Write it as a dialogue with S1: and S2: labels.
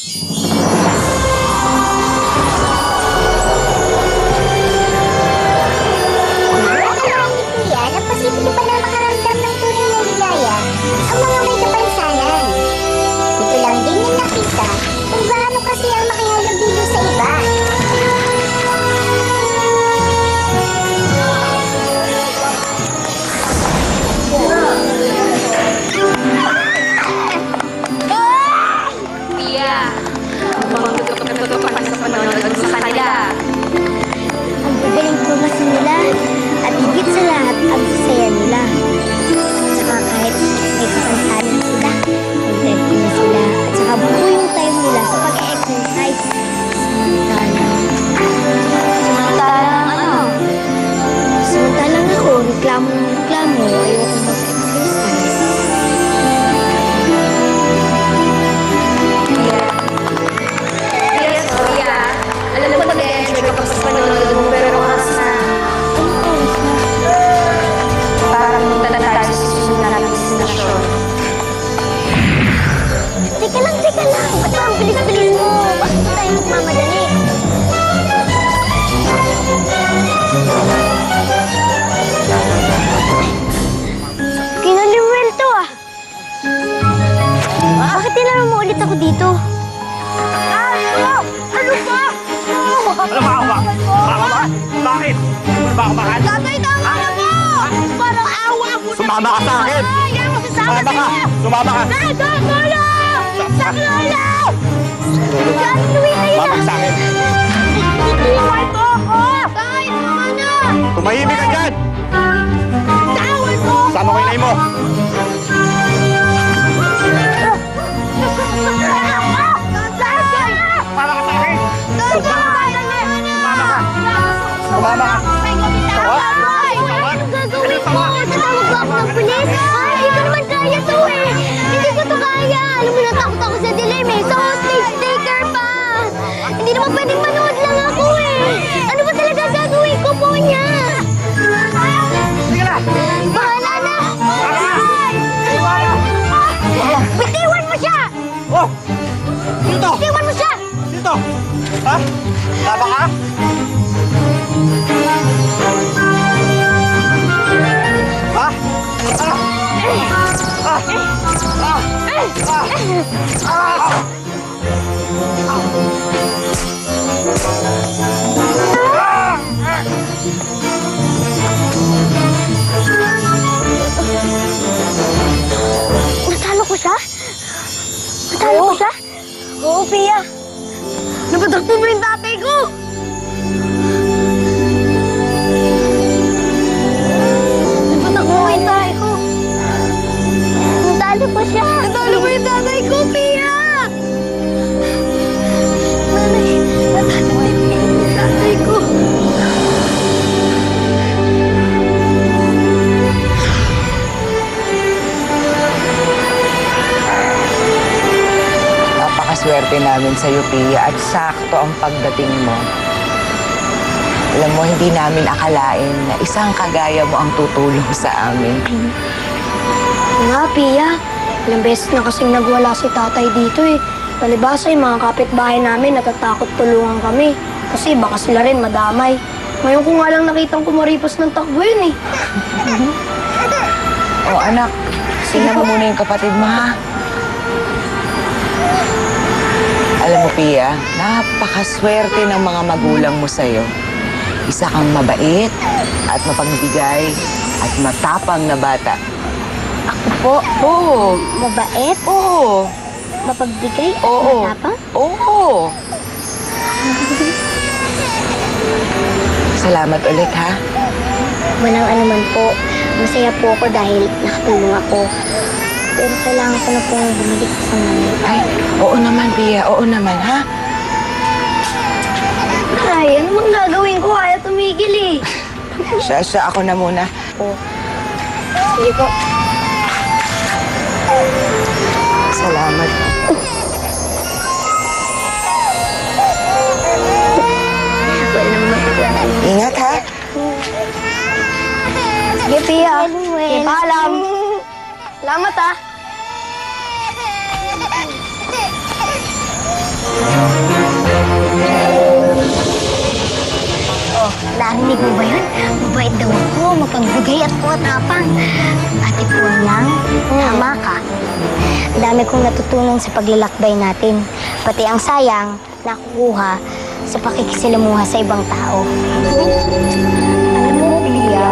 S1: Napasimple pa na makaramdam ng tunay na ligaya ang mga may kapansanan. Ito lang din yung nakita kung gaano kasi ang makihalubilo sa iba.
S2: Pia, tutok pa sa panonood sa kanila.
S1: Ang gagaling ko kasi nila at higit sa lahat ang sasaya nila. Saka kahit may kapansanan sila, content na sila at saka buo yung time nila sa pag-exercise.
S2: Samantalang ano?
S1: Samantalang ako, reklamo, ayoko mag-exercise.
S2: Yes, Pia. Alam mo mag-enjoy ka pa sa panonood mo, pero oras na. Parang punta na tayo sa susunod na destinasyon.
S1: Teka lang. Ba't ang bilis-bilis mo? Bakit ba tayo magmamadali? Kinalimuel to ah. Bakit tinanong mo ulit ako dito? Ano ba?
S3: Bakit? Ba ako mahal?
S1: Tatay, tama na mo! Parang awa mo na!
S3: Sumama ka sa akin!
S1: Hindi mo sasama
S3: Sumama ka! Sumama ka!
S1: Tatay, Lolo! Sa Lolo! Diyan, Louie na yun!
S3: Sumama ka sa akin!
S1: Iwan mo ako! Tay, tama na!
S3: Tumahimik ka dyan!
S1: Tawan mo!
S3: Sama ko yung inay mo!
S1: Tatay!
S3: Sumama ka sa akin!
S1: Tatay!
S3: Sumama ka!
S1: Tatay! Anong gagawin ko? Tatawag ba ako ng pulis? Ay, hindi ko naman kaya to eh! Hindi ko to kaya! Alam mo, natakot ako sa dilim eh! Sa hostage taker pa! Hindi naman pwedeng manood lang ako eh! Ano ba talaga gagawin ko po niya?
S3: Sige na!
S1: Bahala na! Bitiwan mo siya!
S3: Oh! Dito!
S1: Bitiwan mo siya!
S3: Dito! Ha? Laba ka? Ha?
S1: Natalo ko siya? Natalo ko siya? Oo, Pia. Napatakbo mo yung tatay ko! Napatakbo mo yung tatay ko! Natalo ko siya! Natalo mo yung tatay ko, Pia! Nanay, natalo mo yung tatay ko!
S4: Napakaswerte namin sa iyo, Pia, at sakto ang pagdating mo. Alam mo, hindi namin akalain na isang kagaya mo ang tutulong sa amin.
S1: Nga, Pia. Ilang beses na kasing nagwala si tatay dito eh. Palibasa yung mga kapitbahay namin natatakot tulungan kami. Kasi baka sila rin madamay. Ngayon ko nga lang nakitang kumaripas ng takbo yun eh.
S4: Oh, anak, tingnan mo muna yung kapatid mo, ha? Alam mo, Pia, napakaswerte ng mga magulang mo sa'yo. Isa kang mabait at mapagbigay at matapang na bata.
S1: Ako po,
S4: Oo.
S1: mabait,
S4: Oo.
S1: mapagbigay at
S4: Oo.
S1: matapang.
S4: Oo. Salamat ulit, ha?
S1: Walang anuman po. Masaya po ako dahil nakatulong ako. Pero kailangan ko na pong bumalik sa nanay.
S4: Ay, oo naman, Pia. Oo naman, ha?
S1: Ay, ano bang gagawin ko? Ayaw tumigil eh.
S4: Siya, ako na muna.
S1: Oh. Sige po.
S4: Salamat.
S1: Wala naman matutunan.
S4: Ingat, ha?
S1: Sige, Pia. Sige, paalam. Salamat, ah. Narinig mo ba yun? Mabait daw ako, mapagbigay at matapang. Ate Puan lang, tama ka. Ang dami kong natutunan sa paglalakbay natin. Pati ang sayang, nakukuha sa pakikisalamuha sa ibang tao. Alam mo, Pia,